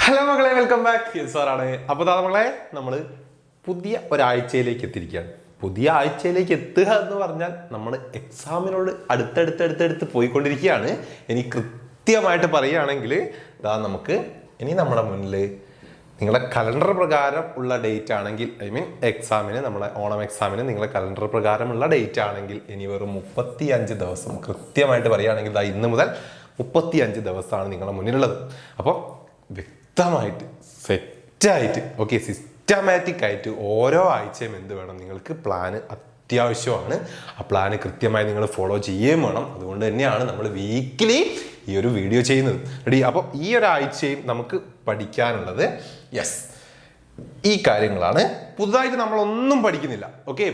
Hello മക്കളെ, welcome back സാറാണ്. അപ്പോൾ നമ്മളെ നമ്മൾ പുതിയ ഒരാഴ്ചയിലേക്ക് എത്തിയിരിക്കുകയാണ്. പുതിയ ആഴ്ചയിലേക്ക് എത്തുക എന്ന് പറഞ്ഞാൽ നമ്മൾ എക്സാമിനോട് അടുത്തടുത്ത് പോയിക്കൊണ്ടിരിക്കുകയാണ്. ഇനി കൃത്യമായിട്ട് പറയുകയാണെങ്കിൽ നമുക്ക് ഇനി നമ്മുടെ മുന്നിൽ നിങ്ങളുടെ കലണ്ടർ പ്രകാരം ഉള്ള ഡേറ്റ് ആണെങ്കിൽ എക്സാമിന് നമ്മുടെ ഓണം എക്സാമിന് നിങ്ങളുടെ കലണ്ടർ പ്രകാരമുള്ള ഡേറ്റ് ആണെങ്കിൽ ഇനി വെറും 35 ദിവസം, കൃത്യമായിട്ട് പറയുകയാണെങ്കിൽ ഇന്ന് മുതൽ 35 ദിവസമാണ് നിങ്ങളുടെ മുന്നിലുള്ളത്. അപ്പോൾ വ്യക്തമായിട്ട് സെറ്റായിട്ട് സിസ്റ്റമാറ്റിക് ആയിട്ട് ഓരോ ആഴ്ചയും എന്ത് വേണം, നിങ്ങൾക്ക് പ്ലാന് അത്യാവശ്യമാണ്. ആ പ്ലാന് കൃത്യമായി നിങ്ങൾ ഫോളോ ചെയ്യുകയും വേണം. അതുകൊണ്ട് തന്നെയാണ് നമ്മൾ വീക്കിലി ഈ ഒരു വീഡിയോ ചെയ്യുന്നത്. റെഡി? അപ്പോൾ ഈ ഒരാഴ്ചയും നമുക്ക് പഠിക്കാനുള്ളത് ഈ കാര്യങ്ങളാണ്. പുതുതായിട്ട് നമ്മളൊന്നും പഠിക്കുന്നില്ല.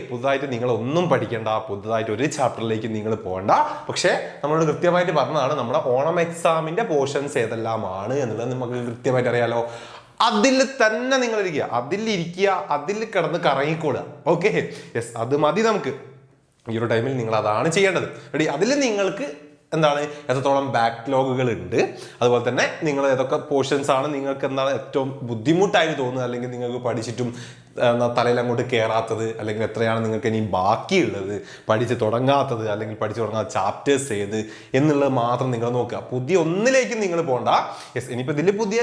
പുതുതായിട്ട് നിങ്ങളൊന്നും പഠിക്കേണ്ട, പുതുതായിട്ട് ഒരു ചാപ്റ്ററിലേക്ക് നിങ്ങൾ പോകണ്ട. പക്ഷേ നമ്മളോട് കൃത്യമായിട്ട് പറഞ്ഞതാണ് നമ്മുടെ ഓണം എക്സാമിന്റെ പോർഷൻസ് ഏതെല്ലാമാണ് എന്നുള്ളത് നമുക്ക് കൃത്യമായിട്ട് അറിയാലോ. അതിൽ തന്നെ നിങ്ങൾ ഇരിക്കുക, അതിൽ കിടന്ന് കറങ്ങിക്കൂടുക. അത് മതി നമുക്ക്. ഈ ഒരു ടൈമിൽ നിങ്ങൾ അതാണ് ചെയ്യേണ്ടത്. റെഡി? അതിൽ നിങ്ങൾക്ക് എന്താണ് എത്രത്തോളം ബാക്ക്ലോഗുകൾ ഉണ്ട്, അതുപോലെ തന്നെ നിങ്ങൾ ഏതൊക്കെ പോർഷൻസ് ആണ് നിങ്ങൾക്ക് എന്താണ് ഏറ്റവും ബുദ്ധിമുട്ടായിട്ട് തോന്നുന്നത്, അല്ലെങ്കിൽ നിങ്ങൾക്ക് പഠിച്ചിട്ടും തലയിൽ അങ്ങോട്ട് കയറാത്തത്, അല്ലെങ്കിൽ എത്രയാണ് നിങ്ങൾക്ക് ഇനി ബാക്കിയുള്ളത്, പഠിച്ച് തുടങ്ങാത്തത്, അല്ലെങ്കിൽ പഠിച്ചു തുടങ്ങാത്ത ചാപ്റ്റേഴ്സ് ഏത് എന്നുള്ളത് മാത്രം നിങ്ങൾ നോക്കുക. പുതിയ ഒന്നിലേക്ക് നിങ്ങൾ പോകണ്ട. ഇനിയിപ്പോൾ ഇതിൽ പുതിയ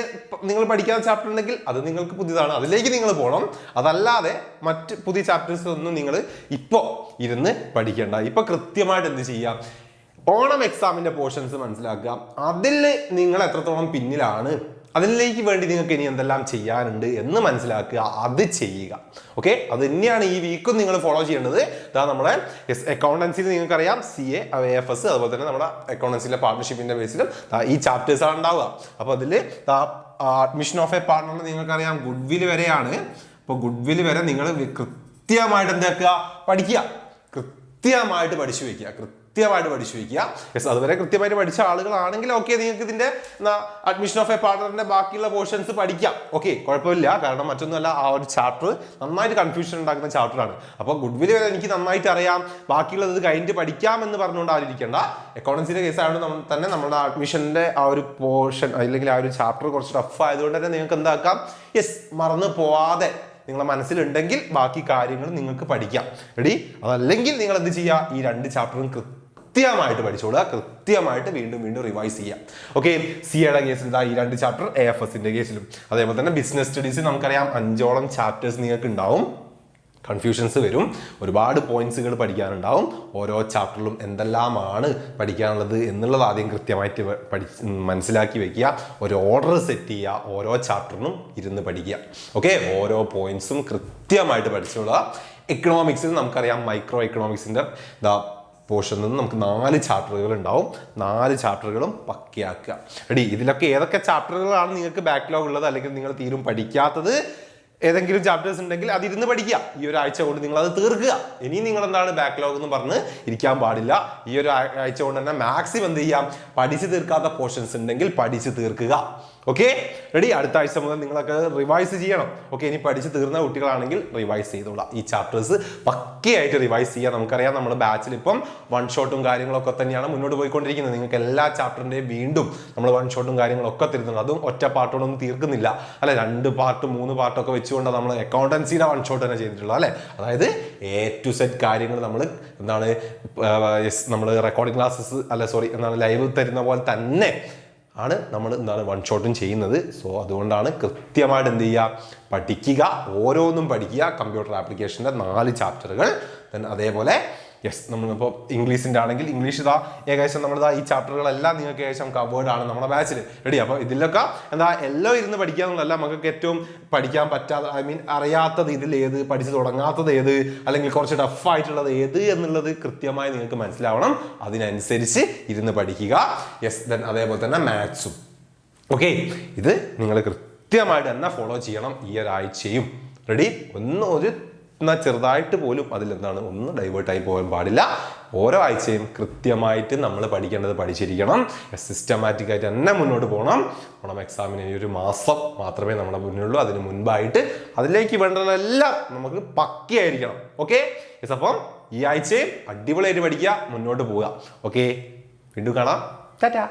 നിങ്ങൾ പഠിക്കാത്ത ചാപ്റ്റർ ഉണ്ടെങ്കിൽ അത് നിങ്ങൾക്ക് പുതിയതാണ്, അതിലേക്ക് നിങ്ങൾ പോകണം. അതല്ലാതെ മറ്റ് പുതിയ ചാപ്റ്റേഴ്സ് ഒന്നും നിങ്ങൾ ഇപ്പോൾ ഇരുന്ന് പഠിക്കേണ്ട. ഇപ്പോൾ കൃത്യമായിട്ട് എന്ത് ചെയ്യാം, ഓണം എക്സാമിന്റെ പോർഷൻസ് മനസ്സിലാക്കുക. അതിൽ നിങ്ങൾ എത്രത്തോളം പിന്നിലാണ്, അതിലേക്ക് വേണ്ടി നിങ്ങൾക്ക് ഇനി എന്തെല്ലാം ചെയ്യാനുണ്ട് എന്ന് മനസ്സിലാക്കുക, അത് ചെയ്യുക. അത് തന്നെയാണ് ഈ വീക്കും നിങ്ങൾ ഫോളോ ചെയ്യേണ്ടത്. നമ്മുടെ അക്കൗണ്ടൻസിയിൽ നിങ്ങൾക്കറിയാം CA, AFS, അതുപോലെ തന്നെ നമ്മുടെ അക്കൗണ്ടൻസിയിലെ പാർട്ണർഷിപ്പിന്റെ ബേസിലും ഈ ചാപ്റ്റേഴ്സ് ആണ് ഉണ്ടാവുക. അപ്പോൾ അതിൽ അഡ്മിഷൻ ഓഫ് എ പാർട്ണർ നിങ്ങൾക്കറിയാം ഗുഡ്വിൽ വരെയാണ്. അപ്പോൾ ഗുഡ്വിൽ വരെ നിങ്ങൾ കൃത്യമായിട്ട് എന്താക്കുക, പഠിക്കുക, കൃത്യമായിട്ട് പഠിച്ചു വയ്ക്കുക. അതുവരെ കൃത്യമായിട്ട് പഠിച്ച ആളുകളാണെങ്കിൽ നിങ്ങൾക്ക് ഇതിന്റെ അഡ്മിഷൻ ഓഫ് എ പാർട്ണറിന്റെ ബാക്കിയുള്ള പോർഷൻസ് പഠിക്കാം. കുഴപ്പമില്ല. കാരണം മറ്റൊന്നുമല്ല, ആ ഒരു ചാപ്റ്റർ നന്നായിട്ട് കൺഫ്യൂഷൻ ഉണ്ടാക്കുന്ന ചാപ്റ്ററാണ്. അപ്പോൾ ഗുഡ്വിൽ വരെ എനിക്ക് നന്നായിട്ട് അറിയാം, ബാക്കിയുള്ളത് കഴിഞ്ഞിട്ട് പഠിക്കാം എന്ന് പറഞ്ഞുകൊണ്ട് ആയിരിക്കേണ്ട. അക്കൗണ്ടൻസിന്റെ കേസ് ആയതുകൊണ്ട് തന്നെ നമ്മുടെ അഡ്മിഷന്റെ ആ ഒരു പോർഷൻ അല്ലെങ്കിൽ ആ ഒരു ചാപ്റ്റർ കുറച്ച് ടഫ് ആയതുകൊണ്ട് തന്നെ നിങ്ങൾക്ക് എന്താക്കാം, മറന്നു പോവാതെ നിങ്ങളുടെ മനസ്സിലുണ്ടെങ്കിൽ ബാക്കി കാര്യങ്ങൾ നിങ്ങൾക്ക് പഠിക്കാം. റെഡി? അതല്ലെങ്കിൽ നിങ്ങൾ എന്ത് ചെയ്യുക, ഈ 2 ചാപ്റ്ററും കൃത്യമായിട്ട് പഠിച്ചോളുക, കൃത്യമായിട്ട് വീണ്ടും റിവൈസ് ചെയ്യാം. സിയുടെ കേസിൽ ഈ 2 ചാപ്റ്റർ, AFSന്റെ കേസിലും അതേപോലെ തന്നെ ബിസിനസ് സ്റ്റഡീസ് നമുക്കറിയാം 5ഓളം ചാപ്റ്റേഴ്സ് നിങ്ങൾക്ക് ഉണ്ടാവും. കൺഫ്യൂഷൻസ് വരും, ഒരുപാട് പോയിന്റ്സുകൾ പഠിക്കാനുണ്ടാവും. ഓരോ ചാപ്റ്ററിലും എന്തെല്ലാമാണ് പഠിക്കാനുള്ളത് എന്നുള്ളത് ആദ്യം കൃത്യമായിട്ട് മനസ്സിലാക്കി വെക്കുക. ഒരു ഓർഡർ സെറ്റ് ചെയ്യുക, ഓരോ ചാപ്റ്ററിനും ഇരുന്ന് പഠിക്കുക. ഓരോ പോയിന്റ്സും കൃത്യമായിട്ട് പഠിച്ചോളുക. എക്കണോമിക്സിൽ നമുക്കറിയാം മൈക്രോ എക്കണോമിക്സിന്റെ പോർഷനിൽ നിന്ന് നമുക്ക് 4 ചാപ്റ്ററുകൾ ഉണ്ടാവും. 4 ചാപ്റ്ററുകളും പക്കയാക്കുക. റെഡി? ഇതിലൊക്കെ ഏതൊക്കെ ചാപ്റ്ററുകളാണ് നിങ്ങൾക്ക് ബാക്ക്ലോഗ് ഉള്ളത്, അല്ലെങ്കിൽ നിങ്ങൾ തീരും പഠിക്കാത്തത് ഏതെങ്കിലും ചാപ്റ്റേഴ്സ് ഉണ്ടെങ്കിൽ അതിരുന്ന് പഠിക്കുക. ഈ ഒരു ആഴ്ച കൊണ്ട് നിങ്ങൾ അത് തീർക്കുക. ഇനി നിങ്ങൾ എന്താണ് ബാക്ക്ലോഗ് എന്ന് പറഞ്ഞ് ഇരിക്കാൻ പാടില്ല. ഈ ഒരു ആഴ്ച കൊണ്ട് തന്നെ മാക്സിമം എന്ത് ചെയ്യാം, പഠിച്ചു തീർക്കാത്ത പോർഷൻസ് ഉണ്ടെങ്കിൽ പഠിച്ചു തീർക്കുക. റെഡി? അടുത്ത ആഴ്ച മുതൽ നിങ്ങളൊക്കെ റിവൈസ് ചെയ്യണം. ഇനി പഠിച്ച് തീർന്ന കുട്ടികളാണെങ്കിൽ റിവൈസ് ചെയ്തോളാം. ഈ ചാപ്റ്റേഴ്സ് പക്കയായിട്ട് റിവൈസ് ചെയ്യാം. നമുക്കറിയാം നമ്മുടെ ബാച്ചിൽ ഇപ്പം 1 ഷോട്ടും കാര്യങ്ങളൊക്കെ തന്നെയാണ് മുന്നോട്ട് പോയിക്കൊണ്ടിരിക്കുന്നത്. നിങ്ങൾക്ക് എല്ലാ ചാപ്റ്ററിന്റെയും വീണ്ടും നമ്മൾ 1 ഷോട്ടും കാര്യങ്ങളൊക്കെ തരുന്നുണ്ട്. അതും ഒറ്റ പാർട്ടോടൊന്നും തീർക്കുന്നില്ല, അല്ലെ? 2 പാർട്ട് 3 പാർട്ടൊക്കെ വെച്ചുകൊണ്ട് നമ്മൾ അക്കൗണ്ടൻസിയുടെ 1 ഷോട്ട് തന്നെ ചെയ്തിട്ടുള്ളത്, അല്ലെ? അതായത് A to Z കാര്യങ്ങൾ നമ്മൾ എന്താണ് നമ്മൾ റെക്കോർഡിംഗ് ക്ലാസ്സസ് ലൈവ് തരുന്ന പോലെ തന്നെ ആണ് നമ്മൾ 1 ഷോട്ടും ചെയ്യുന്നത്. അതുകൊണ്ടാണ് കൃത്യമായിട്ട് എന്ത് ചെയ്യുക, പഠിക്കുക, ഓരോന്നും പഠിക്കുക. കമ്പ്യൂട്ടർ ആപ്ലിക്കേഷൻ്റെ 4 ചാപ്റ്ററുകൾ. അതേപോലെ നമ്മളിപ്പോൾ ഇംഗ്ലീഷിൻ്റെ ആണെങ്കിൽ ഇംഗ്ലീഷ് ഏകദേശം ഈ ചാപ്റ്ററുകളെല്ലാം നിങ്ങൾക്ക് ഏകദേശം കവേർഡ് ആണ് നമ്മുടെ ബാച്ചിൽ. റെഡി? അപ്പോൾ ഇതിലൊക്കെ എല്ലാം ഇരുന്ന് പഠിക്കുക എന്നുള്ളതല്ല, നമുക്ക് ഏറ്റവും പഠിക്കാൻ പറ്റാത്ത അറിയാത്തത് ഇതിൽ ഏത്, പഠിച്ചു തുടങ്ങാത്തത് ഏത്, അല്ലെങ്കിൽ കുറച്ച് ടഫായിട്ടുള്ളത് ഏത് എന്നുള്ളത് കൃത്യമായി നിങ്ങൾക്ക് മനസ്സിലാവണം. അതിനനുസരിച്ച് ഇരുന്ന് പഠിക്കുക. അതേപോലെ തന്നെ മാത്സും. ഇത് നിങ്ങൾ കൃത്യമായിട്ട് തന്നെ ഫോളോ ചെയ്യണം ഈ ഒരാഴ്ചയും. റെഡി? എന്നാൽ ചെറുതായിട്ട് പോലും ഒന്ന് ഡൈവേർട്ടായി പോകാൻ പാടില്ല. ഓരോ ആഴ്ചയും കൃത്യമായിട്ട് നമ്മൾ പഠിക്കേണ്ടത് പഠിച്ചിരിക്കണം. സിസ്റ്റമാറ്റിക് ആയിട്ട് തന്നെ മുന്നോട്ട് പോകണം. ഓണം എക്സാമിന് 1 മാസം മാത്രമേ നമ്മുടെ മുന്നിലുള്ളൂ. അതിന് മുൻപായിട്ട് അതിലേക്ക് വേണ്ടതെല്ലാം നമുക്ക് പക്കയായിരിക്കണം. അപ്പം ഈ ആഴ്ചയും അടിപൊളിയായിട്ട് പഠിക്കുക, മുന്നോട്ട് പോവുക. വീണ്ടും കാണാം. ടാറ്റാ.